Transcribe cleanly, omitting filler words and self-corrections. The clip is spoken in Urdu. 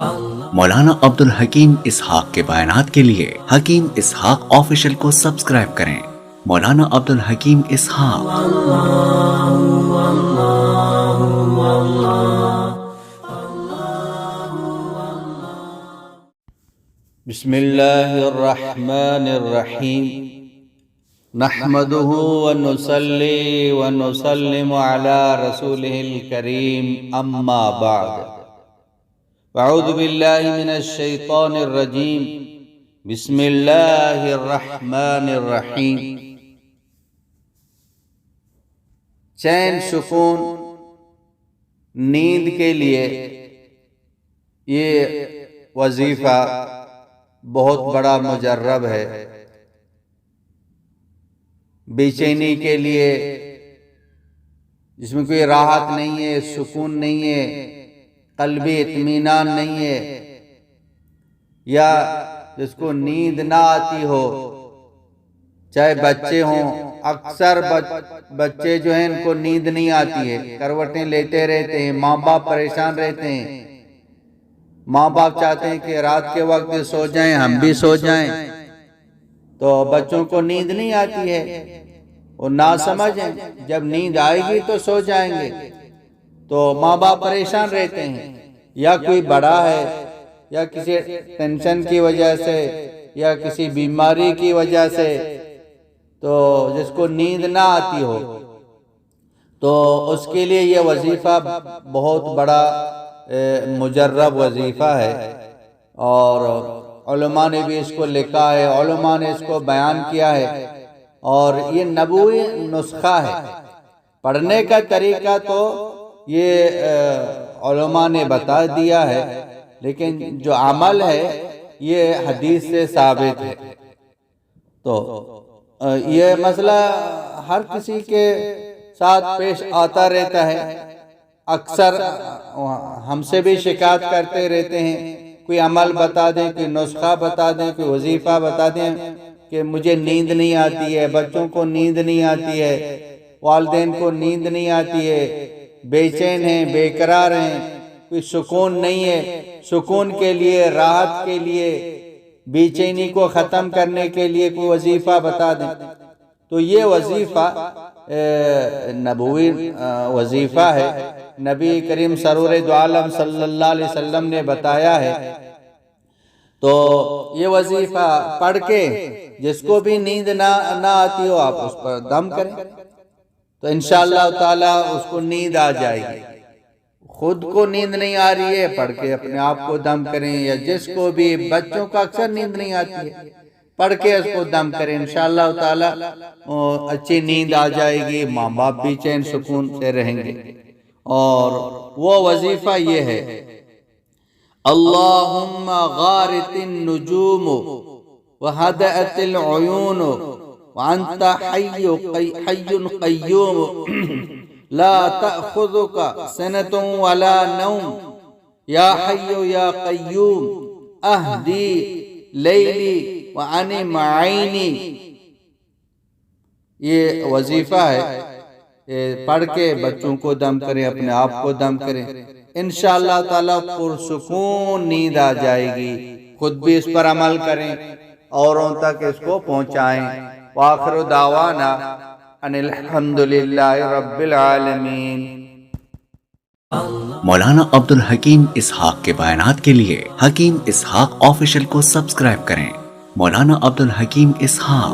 مولانا عبدالحکیم اسحاق کے بیانات کے لیے حکیم اسحاق آفیشل کو سبسکرائب کریں۔ مولانا عبدالحکیم اسحاق۔ بسم اللہ الرحمن الرحیم، نحمده ونصلی ونسلم علی رسولہ الکریم، اما بعد، اعوذ باللہ من الشیطان الرجیم، بسم اللہ الرحمن الرحیم۔ چین سکون نیند کے لیے یہ وظیفہ بہت بڑا مجرب ہے۔ بے چینی کے لیے جس میں کوئی راحت نہیں ہے، سکون نہیں ہے، قلبی اطمینان نہیں ہے، یا جس کو نیند نہ آتی ہو، چاہے بچے ہوں، اکثر بچے جو ہیں ان کو نیند نہیں آتی ہے، کروٹیں لیتے رہتے ہیں، ماں باپ پریشان رہتے ہیں، ماں باپ چاہتے ہیں کہ رات کے وقت سو جائیں، ہم بھی سو جائیں، تو بچوں کو نیند نہیں آتی ہے، وہ ناسمجھ ہیں، جب نیند آئے گی تو سو جائیں گے، تو ماں باپ پریشان رہتے ہیں، یا کوئی بڑا ہے یا کسی ٹینشن کی وجہ سے یا کسی بیماری کی وجہ سے، تو جس کو نیند نہ آتی ہو تو اس کے لیے یہ وظیفہ بہت بڑا مجرب وظیفہ ہے، اور علماء نے بھی اس کو لکھا ہے، علماء نے اس کو بیان کیا ہے، اور یہ نبوی نسخہ ہے۔ پڑھنے کا طریقہ تو یہ علماء نے بتا دیا ہے، لیکن جو عمل ہے یہ حدیث سے ثابت ہے۔ تو یہ مسئلہ ہر کسی کے ساتھ پیش آتا رہتا ہے، اکثر ہم سے بھی شکایت کرتے رہتے ہیں، کوئی عمل بتا دیں، کوئی نسخہ بتا دیں، کوئی وظیفہ بتا دیں کہ مجھے نیند نہیں آتی ہے، بچوں کو نیند نہیں آتی ہے، والدین کو نیند نہیں آتی ہے، بے چین ہیں، بے قرار ہیں، کوئی سکون نہیں ہے۔ سکون کے لیے، راحت کے لیے، بے چینی کو ختم کرنے کے لیے کوئی وظیفہ بتا دیں، تو یہ وظیفہ نبوی وظیفہ ہے، نبی کریم سرور دو عالم صلی اللہ علیہ وسلم نے بتایا ہے۔ تو یہ وظیفہ پڑھ کے جس کو بھی نیند نہ آتی ہو، آپ اس پر دم کریں تو انشاءاللہ تعالی اس کو نیند آ جائے گی۔ خود کو نیند نہیں آ رہی ہے، پڑھ کے اپنے آپ کو دم کریں، یا جس کو بھی، بچوں کو اکثر نیند نہیں آتی ہے، پڑھ کے اس کو دم کریں، انشاءاللہ تعالی اچھی نیند آ جائے گی، ماں باپ بھی چین سکون سے رہیں گے۔ اور وہ وظیفہ یہ ہے، اللہم غارت النجوم وہدأت العیون وانت حی قیوم لا تأخذک سنۃ ولا نوم یا حی یا قیوم اہدی لیلی وعنم عینی۔ یہ وظیفہ ہے، پڑھ کے بچوں کو دم کریں، اپنے آپ کو دم کریں، انشاءاللہ تعالیٰ پرسکون نیند آ جائے گی۔ خود بھی اس پر عمل کریں، اوروں تک اس کو پہنچائیں۔ وآخر دعوانا ان الحمدللہ رب العالمین۔ مولانا عبدالحکیم اسحاق کے بیانات کے لیے حکیم اسحاق آفیشل کو سبسکرائب کریں۔ مولانا عبدالحکیم اسحاق۔